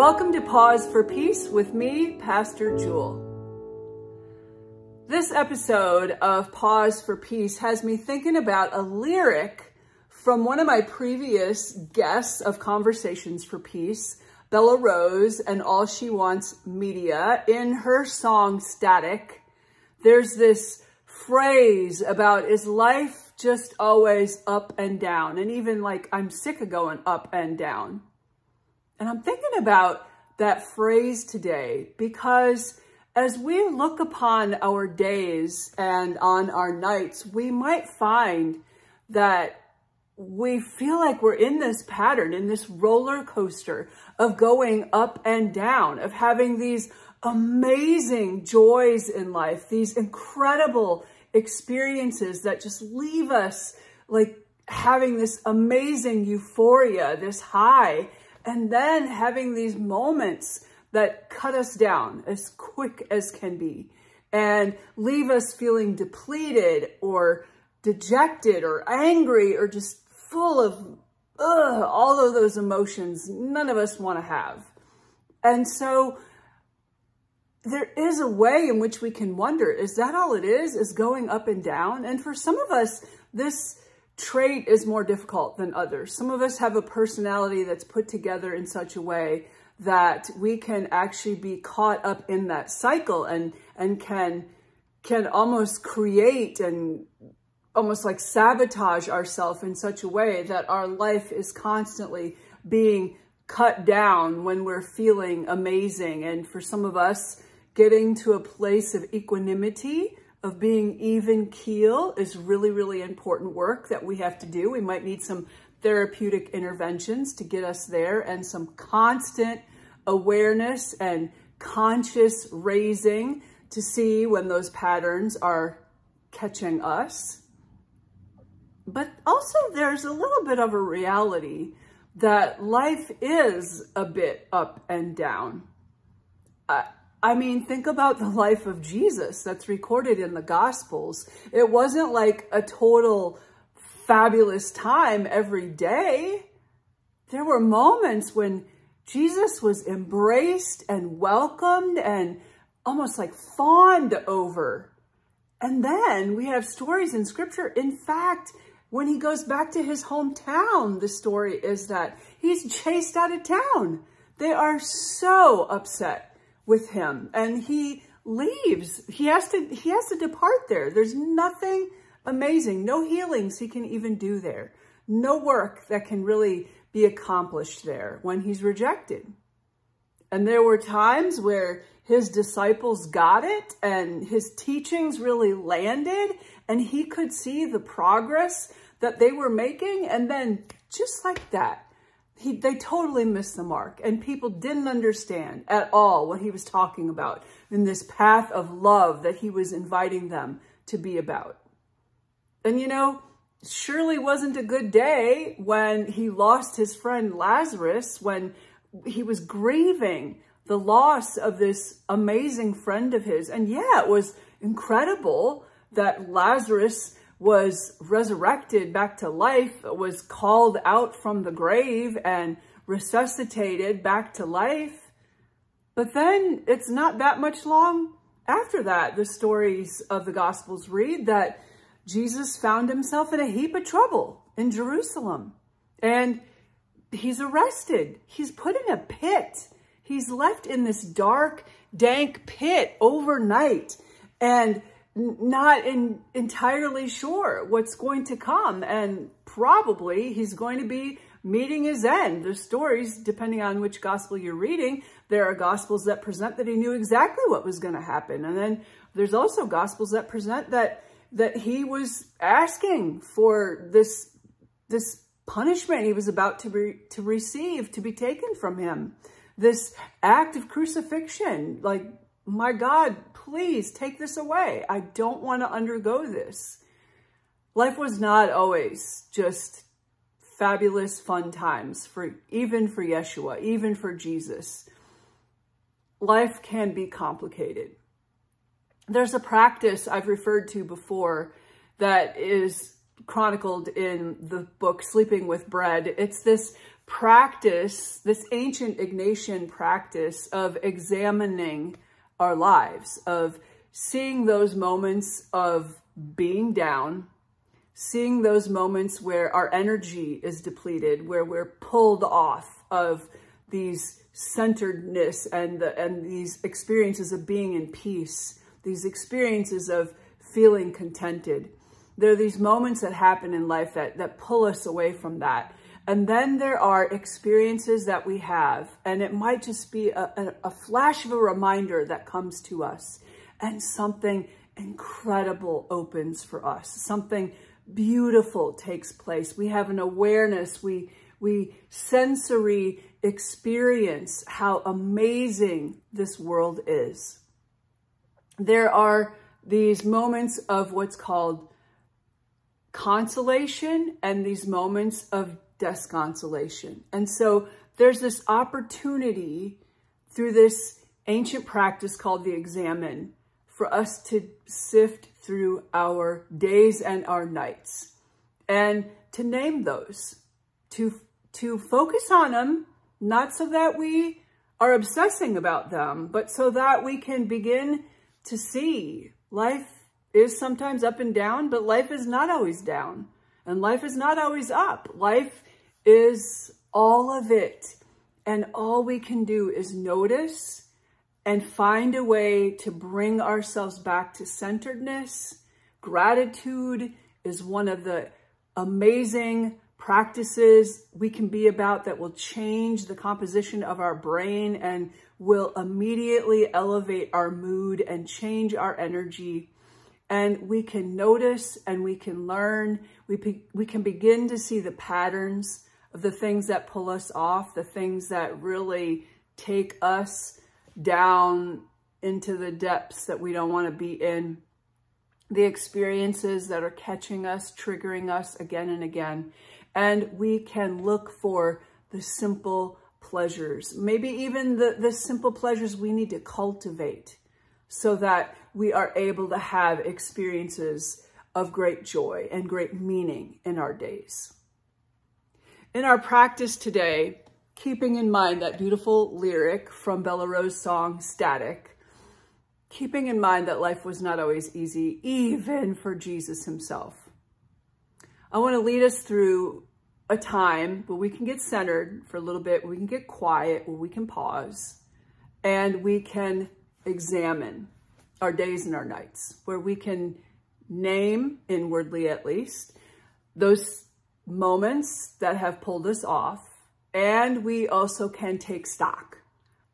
Welcome to Pause for Peace with me, Pastor Jule. This episode of Pause for Peace has me thinking about a lyric from one of my previous guests of Conversations for Peace, Bella Rose and All She Wants Media. In her song Static, there's this phrase about, is life just always up and down? And even like, I'm sick of going up and down. And I'm thinking about that phrase today because as we look upon our days and on our nights, we might find that we feel like we're in this pattern, in this roller coaster of going up and down, of having these amazing joys in life, these incredible experiences that just leave us like having this amazing euphoria, this high, and then having these moments that cut us down as quick as can be and leave us feeling depleted or dejected or angry or just full of all of those emotions none of us want to have. And so there is a way in which we can wonder, is that all it is going up and down? And for some of us, this trait is more difficult than others. Some of us have a personality that's put together in such a way that we can actually be caught up in that cycle and can almost create and almost like sabotage ourselves in such a way that our life is constantly being cut down when we're feeling amazing. And for some of us, getting to a place of equanimity, of being even keel, is really, really important work that we have to do. We might need some therapeutic interventions to get us there and some constant awareness and conscious raising to see when those patterns are catching us. But also there's a little bit of a reality that life is a bit up and down. I mean, think about the life of Jesus that's recorded in the Gospels. It wasn't like a total fabulous time every day. There were moments when Jesus was embraced and welcomed and almost like fawned over. And then we have stories in Scripture. In fact, when he goes back to his hometown, the story is that he's chased out of town. They are so upset with him and he leaves. He has to depart there. There's nothing amazing, no healings he can even do there. No work that can really be accomplished there when he's rejected. And there were times where his disciples got it and his teachings really landed and he could see the progress that they were making. And then just like that, they totally missed the mark and people didn't understand at all what he was talking about in this path of love that he was inviting them to be about. And you know, surely wasn't a good day when he lost his friend Lazarus, when he was grieving the loss of this amazing friend of his. And yeah, it was incredible that Lazarus was resurrected back to life, was called out from the grave and resuscitated back to life. But then it's not that much long after that, the stories of the Gospels read that Jesus found himself in a heap of trouble in Jerusalem. And he's arrested. He's put in a pit. He's left in this dark, dank pit overnight and not entirely sure what's going to come. And probably he's going to be meeting his end. The stories, depending on which gospel you're reading, there are gospels that present that he knew exactly what was going to happen. And then there's also gospels that present that he was asking for this punishment he was about to receive to be taken from him. This act of crucifixion, like, my God, please take this away. I don't want to undergo this. Life was not always just fabulous, fun times even for Yeshua, even for Jesus. Life can be complicated. There's a practice I've referred to before that is chronicled in the book Sleeping with Bread. It's this practice, this ancient Ignatian practice of examining our lives, of seeing those moments of being down, seeing those moments where our energy is depleted, where we're pulled off of these centeredness and these experiences of being in peace, these experiences of feeling contented. There are these moments that happen in life that pull us away from that. And then there are experiences that we have, and it might just be a flash of a reminder that comes to us, and something incredible opens for us. Something beautiful takes place. We have an awareness. We sensory experience how amazing this world is. There are these moments of what's called consolation and these moments of disconsolation. And so there's this opportunity through this ancient practice called the examine for us to sift through our days and our nights and to name those, to focus on them, not so that we are obsessing about them, but so that we can begin to see life is sometimes up and down, but life is not always down, and life is not always up. Life is all of it, and all we can do is notice and find a way to bring ourselves back to centeredness. Gratitude is one of the amazing practices we can be about that will change the composition of our brain and will immediately elevate our mood and change our energy. And we can notice and we can learn. We can begin to see the patterns of the things that pull us off, the things that really take us down into the depths that we don't want to be in, the experiences that are catching us, triggering us again and again. And we can look for the simple pleasures, maybe even the simple pleasures we need to cultivate so that we are able to have experiences of great joy and great meaning in our days. In our practice today, keeping in mind that beautiful lyric from Bella Rose's song, Static, keeping in mind that life was not always easy, even for Jesus himself. I want to lead us through a time where we can get centered for a little bit, where we can get quiet, where we can pause, and we can examine our days and our nights, where we can name, inwardly at least, those moments that have pulled us off, and we also can take stock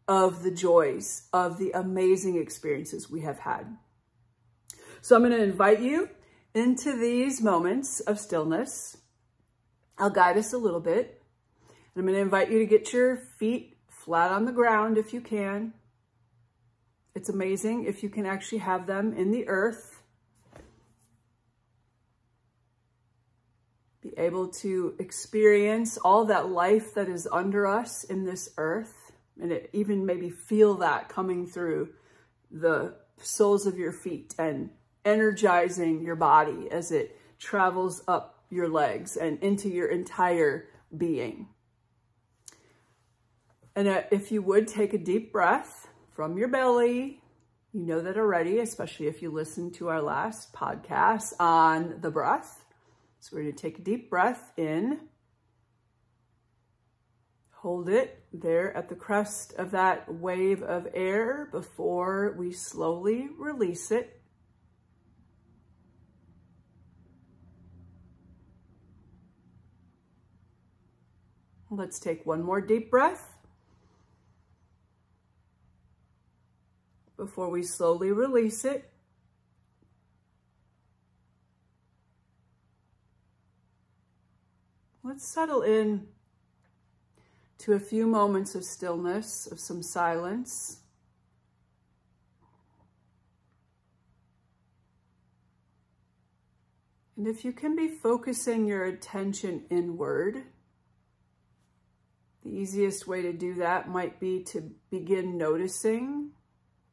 of the joys, of the amazing experiences we have had. So I'm going to invite you into these moments of stillness. I'll guide us a little bit. I'm going to invite you to get your feet flat on the ground if you can. It's amazing if you can actually have them in the earth. Be able to experience all that life that is under us in this earth. And even maybe feel that coming through the soles of your feet and energizing your body as it travels up your legs and into your entire being. And if you would take a deep breath from your belly, you know that already, especially if you listened to our last podcast on the breath. So we're going to take a deep breath in. Hold it there at the crest of that wave of air before we slowly release it. Let's take one more deep breath before we slowly release it. Let's settle in to a few moments of stillness, of some silence. And if you can be focusing your attention inward, the easiest way to do that might be to begin noticing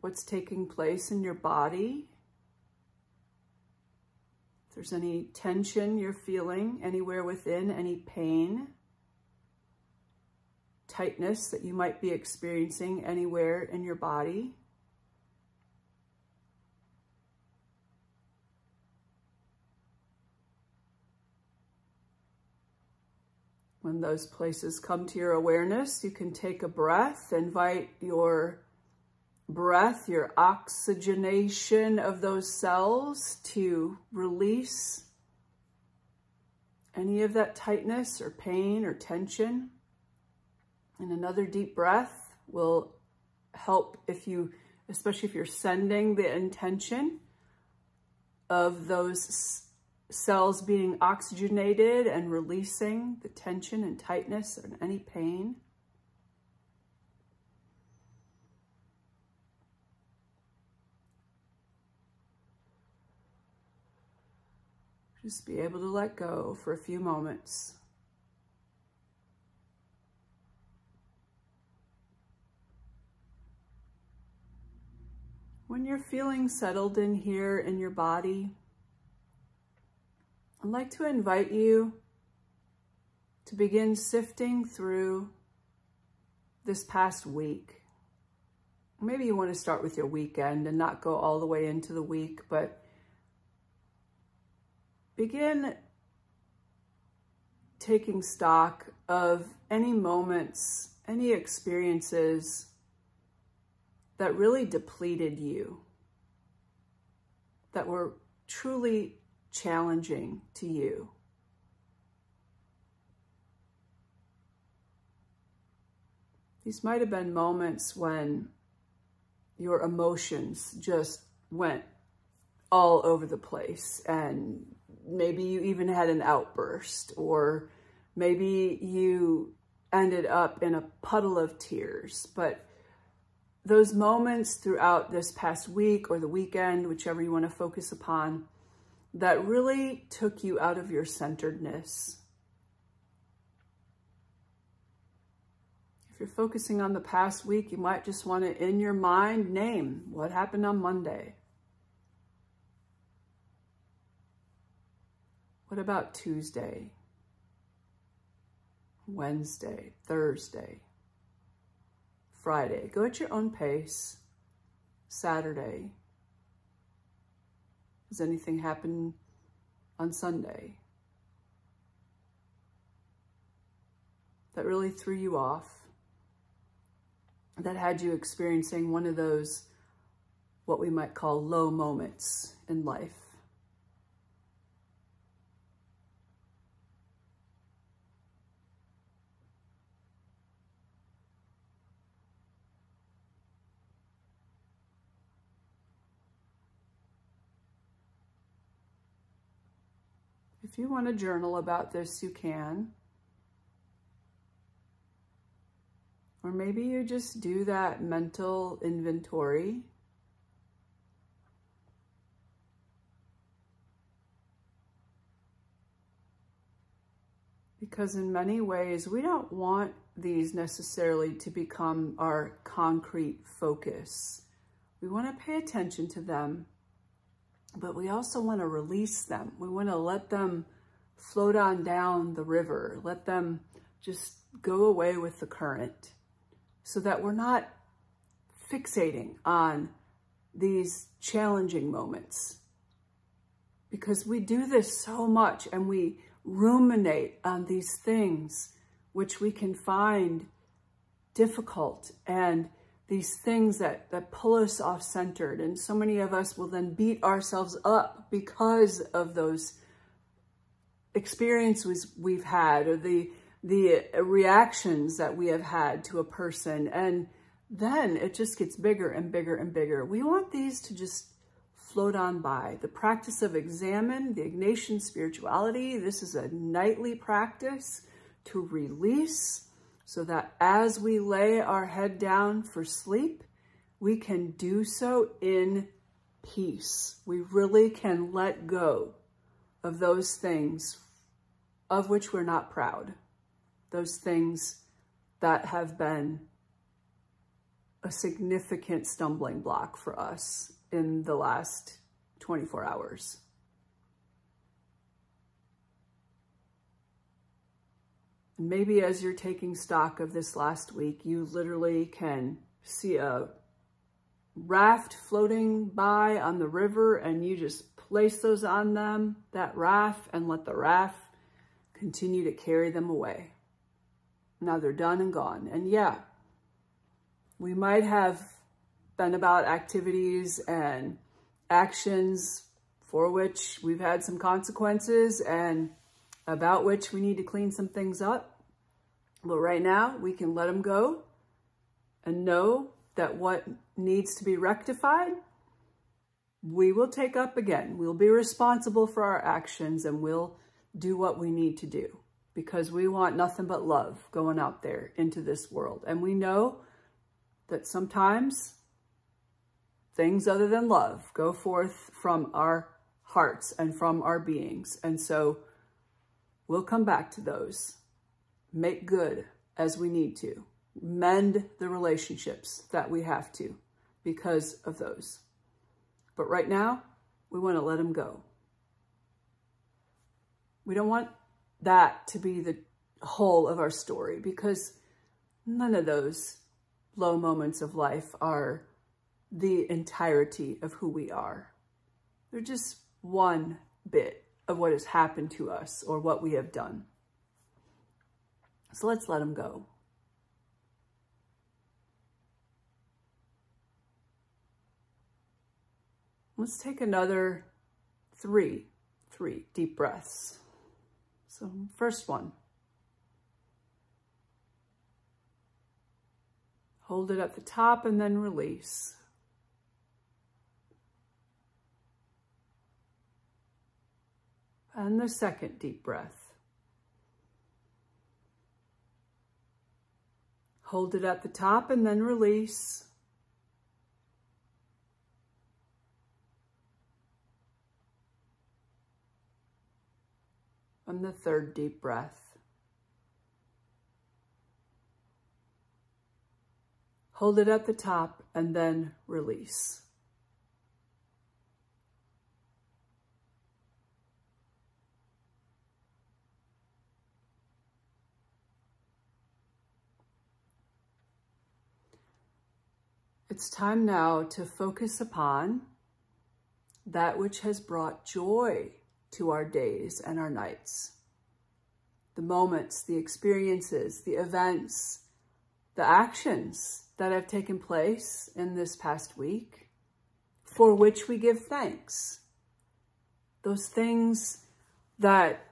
what's taking place in your body. If there's any tension you're feeling anywhere within, any pain. tightness that you might be experiencing anywhere in your body. When those places come to your awareness, you can take a breath, invite your breath, your oxygenation of those cells to release any of that tightness or pain or tension. And another deep breath will help especially if you're sending the intention of those cells being oxygenated and releasing the tension and tightness and any pain. Just be able to let go for a few moments. When you're feeling settled in here in your body, I'd like to invite you to begin sifting through this past week. Maybe you want to start with your weekend and not go all the way into the week, but begin taking stock of any moments, any experiences that really depleted you, that were truly challenging to you. These might have been moments when your emotions just went all over the place, and maybe you even had an outburst, or maybe you ended up in a puddle of tears. But those moments throughout this past week or the weekend, whichever you want to focus upon, that really took you out of your centeredness. If you're focusing on the past week, you might just want to, in your mind, name what happened on Monday. What about Tuesday, Wednesday, Thursday, Friday? Go at your own pace. Saturday. Does anything happen on Sunday that really threw you off, that had you experiencing one of those, what we might call low moments in life? If you want to journal about this, you can. Or maybe you just do that mental inventory. Because in many ways, we don't want these necessarily to become our concrete focus. We want to pay attention to them, but we also want to release them. We want to let them float on down the river, let them just go away with the current, so that we're not fixating on these challenging moments. Because we do this so much, and we ruminate on these things which we can find difficult, and these things that pull us off-centered. And so many of us will then beat ourselves up because of those experiences we've had, or the reactions that we have had to a person. And then it just gets bigger and bigger and bigger. We want these to just float on by. The practice of examine, the Ignatian spirituality, this is a nightly practice to release, so that as we lay our head down for sleep, we can do so in peace. We really can let go of those things of which we're not proud, those things that have been a significant stumbling block for us in the last 24 hours. And maybe as you're taking stock of this last week, you literally can see a raft floating by on the river, and you just place those on them, that raft, and let the raft continue to carry them away. Now they're done and gone. And yeah, we might have been about activities and actions for which we've had some consequences and about which we need to clean some things up. But right now we can let them go and know that what needs to be rectified, we will take up again. We'll be responsible for our actions, and we'll do what we need to do, because we want nothing but love going out there into this world. And we know that sometimes things other than love go forth from our hearts and from our beings. And so we'll come back to those, make good as we need to, mend the relationships that we have to because of those. But right now, we want to let them go. We don't want that to be the whole of our story, because none of those low moments of life are the entirety of who we are. They're just one bit of what has happened to us or what we have done. So let's let them go. Let's take another three deep breaths. So first one, hold it at the top and then release. And the second deep breath. Hold it at the top and then release. And the third deep breath. Hold it at the top and then release. It's time now to focus upon that which has brought joy to our days and our nights. The moments, the experiences, the events, the actions that have taken place in this past week, for which we give thanks. Those things that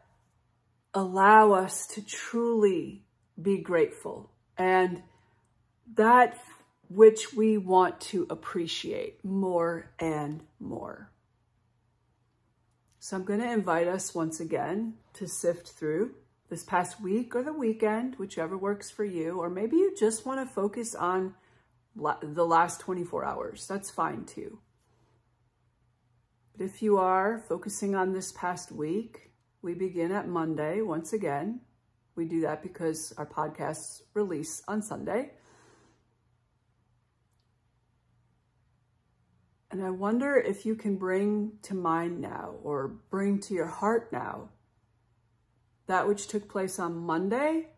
allow us to truly be grateful, and that which we want to appreciate more and more. So I'm going to invite us once again to sift through this past week or the weekend, whichever works for you, or maybe you just want to focus on the last 24 hours. That's fine too. But if you are focusing on this past week, we begin at Monday once again. We do that because our podcasts release on Sunday. And I wonder if you can bring to mind now, or bring to your heart now, that which took place on Monday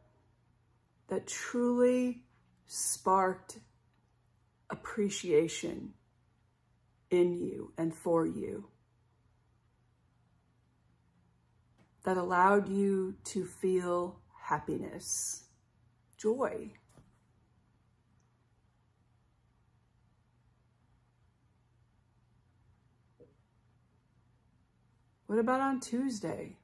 that truly sparked appreciation in you and for you, that allowed you to feel happiness, joy. What about on Tuesday?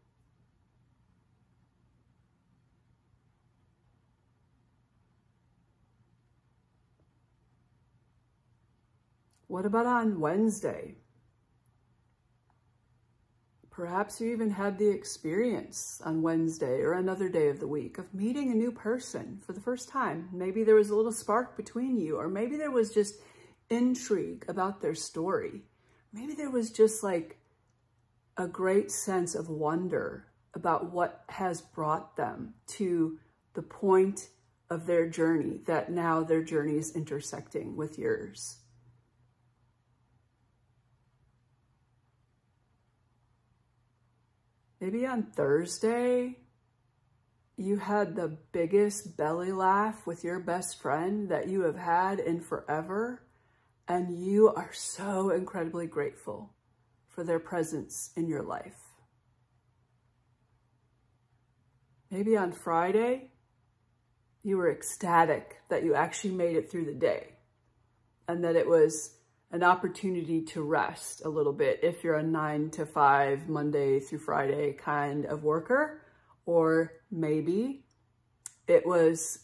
What about on Wednesday? Perhaps you even had the experience on Wednesday or another day of the week of meeting a new person for the first time. Maybe there was a little spark between you, or maybe there was just intrigue about their story. Maybe there was just like a great sense of wonder about what has brought them to the point of their journey, that now their journey is intersecting with yours. Maybe on Thursday, you had the biggest belly laugh with your best friend that you have had in forever, and you are so incredibly grateful for their presence in your life. Maybe on Friday, you were ecstatic that you actually made it through the day and that it was an opportunity to rest a little bit if you're a 9 to 5, Monday through Friday kind of worker. Or maybe it was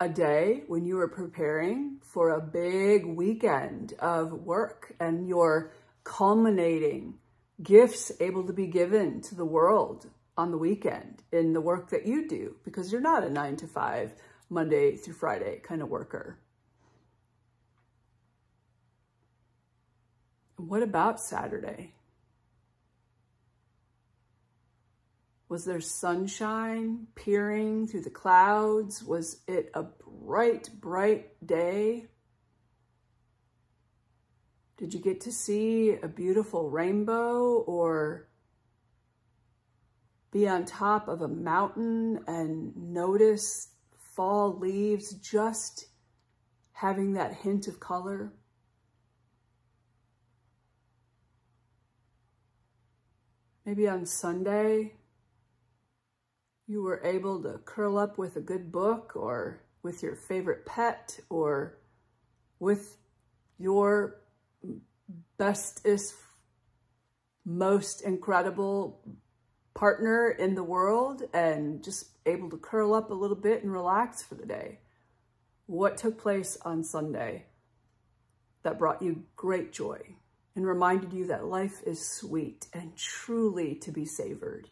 a day when you were preparing for a big weekend of work and your culminating gifts able to be given to the world on the weekend in the work that you do, because you're not a 9 to 5, Monday through Friday kind of worker. What about Saturday? Was there sunshine peering through the clouds? Was it a bright, bright day? Did you get to see a beautiful rainbow or be on top of a mountain and notice fall leaves just having that hint of color? Maybe on Sunday, you were able to curl up with a good book or with your favorite pet or with your bestest, most incredible partner in the world and just able to curl up a little bit and relax for the day. What took place on Sunday that brought you great joy and reminded you that life is sweet and truly to be savored?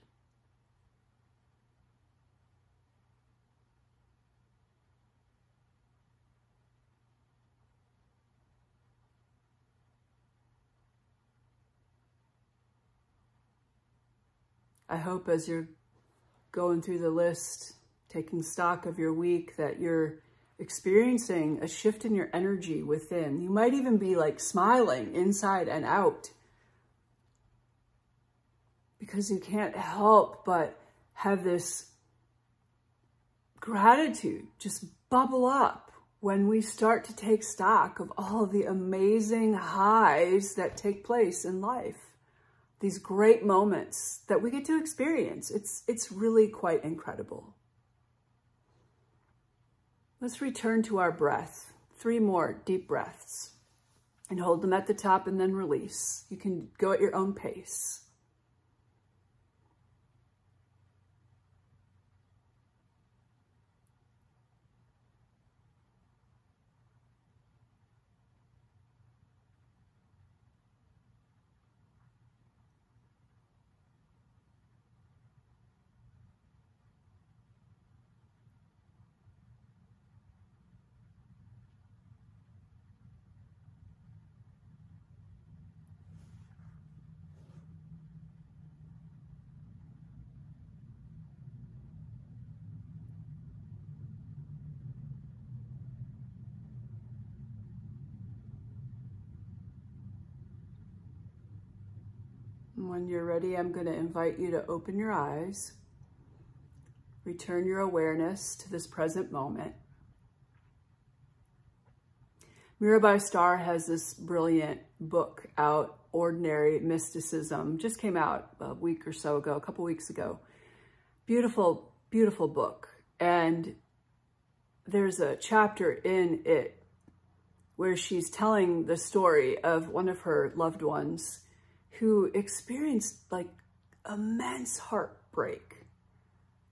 I hope as you're going through the list, taking stock of your week, that you're experiencing a shift in your energy within. You might even be like smiling inside and out because you can't help but have this gratitude just bubble up when we start to take stock of all the amazing highs that take place in life. These great moments that we get to experience. It's really quite incredible. Let's return to our breath. 3 more deep breaths and hold them at the top and then release. You can go at your own pace. When you're ready, I'm going to invite you to open your eyes, return your awareness to this present moment. Myra Star has this brilliant book out, Ordinary Mysticism, just came out a week or so ago, a couple weeks ago. Beautiful, beautiful book. And there's a chapter in it where she's telling the story of one of her loved ones who experienced like immense heartbreak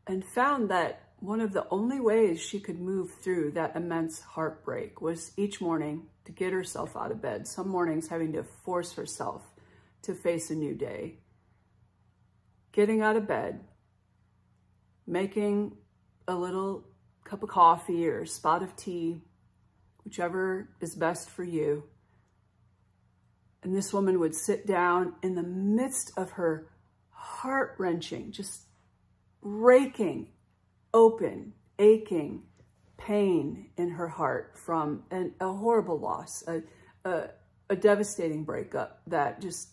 and found that one of the only ways she could move through that immense heartbreak was each morning to get herself out of bed. Some mornings having to force herself to face a new day. Getting out of bed, making a little cup of coffee or a spot of tea, whichever is best for you. And this woman would sit down in the midst of her heart-wrenching, just raking, open, aching pain in her heart from a horrible loss, a devastating breakup that just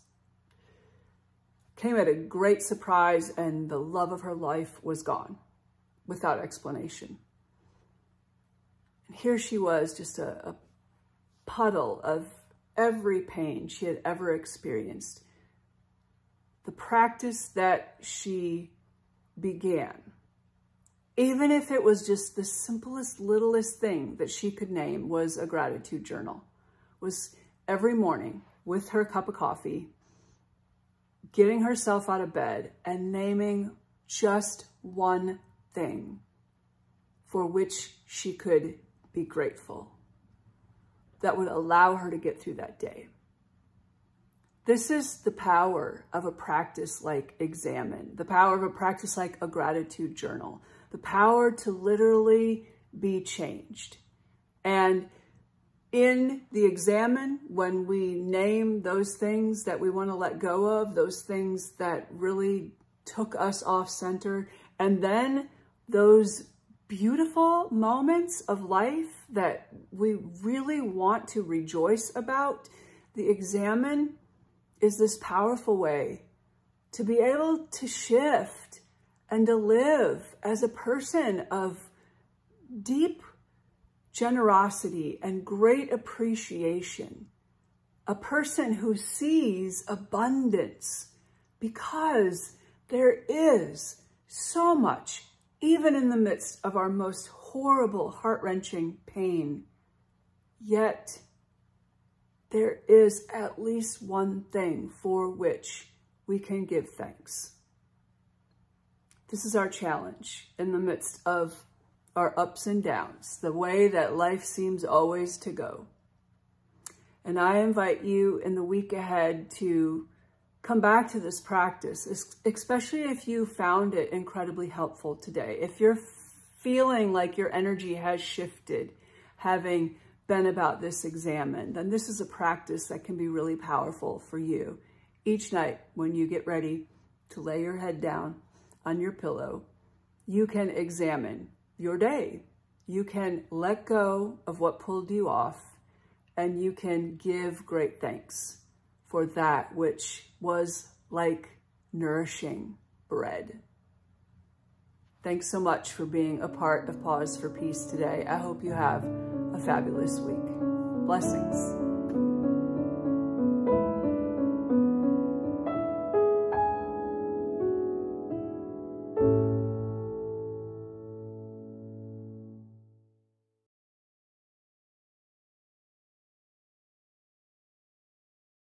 came at a great surprise, and the love of her life was gone. without explanation. And here she was, just a puddle of every pain she had ever experienced. The practice that she began, even if it was just the simplest, littlest thing that she could name, was a gratitude journal. Was every morning with her cup of coffee, getting herself out of bed and naming just one thing for which she could be grateful, that would allow her to get through that day. This is the power of a practice like Examine, the power of a practice like a gratitude journal, the power to literally be changed. And in the Examine, when we name those things that we want to let go of, those things that really took us off center, and then those beautiful moments of life that we really want to rejoice about, the Examine is this powerful way to be able to shift and to live as a person of deep generosity and great appreciation, a person who sees abundance, because there is so much, even in the midst of our most horrible, heart-wrenching pain. Yet there is at least one thing for which we can give thanks. This is our challenge in the midst of our ups and downs, the way that life seems always to go. And I invite you in the week ahead to come back to this practice, especially if you found it incredibly helpful today. If you're feeling like your energy has shifted, having been about this Examine, then this is a practice that can be really powerful for you. Each night when you get ready to lay your head down on your pillow, you can examine your day. You can let go of what pulled you off, and you can give great thanks for that which was like nourishing bread. Thanks so much for being a part of Pause for Peace today. I hope you have a fabulous week. Blessings.